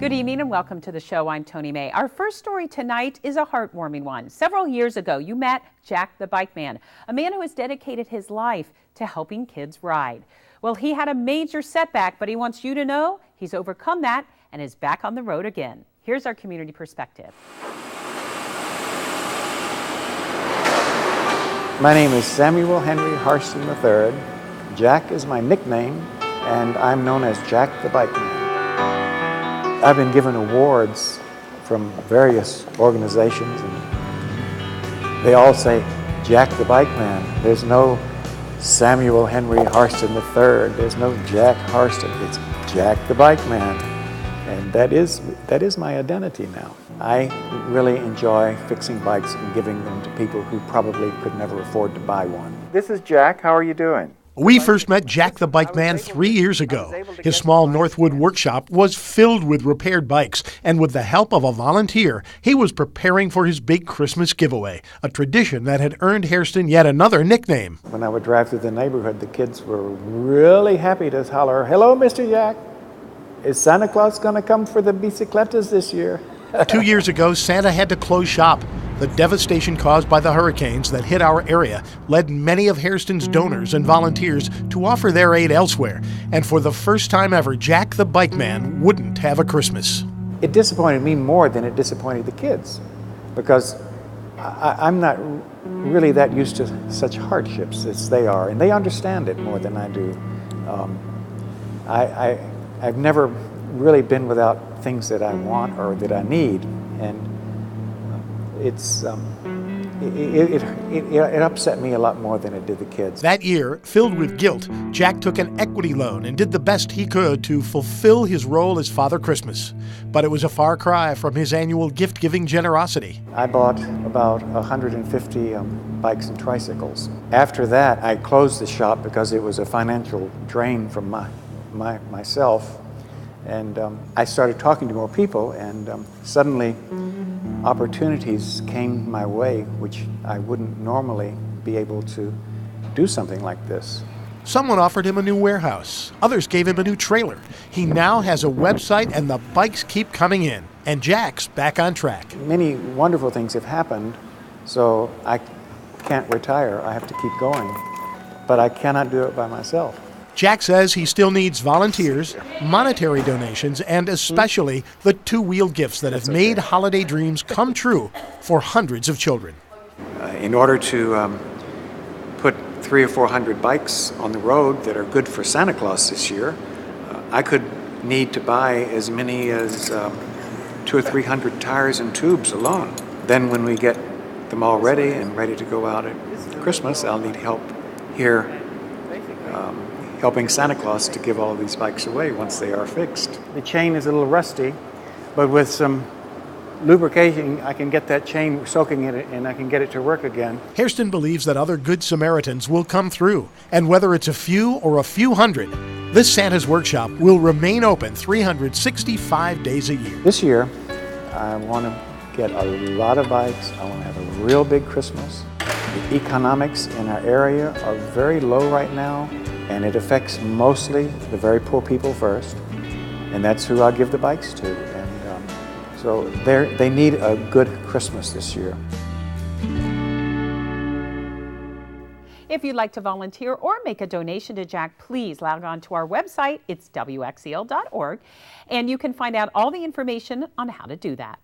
Good evening and welcome to the show. I'm Tony May. Our first story tonight is a heartwarming one. Several years ago, you met Jack the Bike Man, a man who has dedicated his life to helping kids ride. Well, he had a major setback, but he wants you to know he's overcome that and is back on the road again. Here's our community perspective. My name is Samuel Henry Harston III. Jack is my nickname, and I'm known as Jack the Bike Man. I've been given awards from various organizations, and they all say Jack the Bike Man. There's no Samuel Henry Harston III. There's no Jack Harston. It's Jack the Bike Man, and that is my identity now. I really enjoy fixing bikes and giving them to people who probably could never afford to buy one. This is Jack. How are you doing? We first met Jack the Bike Man 3 years ago. His small Northwood workshop was filled with repaired bikes, and with the help of a volunteer, he was preparing for his big Christmas giveaway, a tradition that had earned Hairston yet another nickname. When I would drive through the neighborhood, the kids were really happy to holler, "Hello, Mr. Jack. Is Santa Claus going to come for the bicicletas this year?" 2 years ago, Santa had to close shop. The devastation caused by the hurricanes that hit our area led many of Hairston's donors and volunteers to offer their aid elsewhere. And for the first time ever, Jack the Bike Man wouldn't have a Christmas. It disappointed me more than it disappointed the kids, because I'm not really that used to such hardships as they are, and they understand it more than I do. I've never really been without things that I want or that I need, and it upset me a lot more than it did the kids. That year, filled with guilt, Jack took an equity loan and did the best he could to fulfill his role as Father Christmas. But it was a far cry from his annual gift-giving generosity. I bought about 150 bikes and tricycles. After that, I closed the shop because it was a financial drain from myself. And I started talking to more people, and suddenly opportunities came my way, which I wouldn't normally be able to do something like this. Someone offered him a new warehouse. Others gave him a new trailer. He now has a website, and the bikes keep coming in. And Jack's back on track. Many wonderful things have happened, so I can't retire. I have to keep going. But I cannot do it by myself. Jack says he still needs volunteers, monetary donations, and especially the two-wheeled gifts that have made holiday dreams come true for hundreds of children. In order to put 300 or 400 bikes on the road that are good for Santa Claus this year, I could need to buy as many as 200 or 300 tires and tubes alone. Then when we get them all ready and ready to go out at Christmas, I'll need help here helping Santa Claus to give all these bikes away once they are fixed. The chain is a little rusty, but with some lubrication, I can get that chain soaking in it and I can get it to work again. Hairston believes that other good Samaritans will come through, and whether it's a few or a few hundred, this Santa's Workshop will remain open 365 days a year. This year, I want to get a lot of bikes. I want to have a real big Christmas. The economics in our area are very low right now, and it affects mostly the very poor people first, and that's who I'll give the bikes to. And so they need a good Christmas this year. If you'd like to volunteer or make a donation to Jack, please log on to our website. It's wxel.org, and you can find out all the information on how to do that.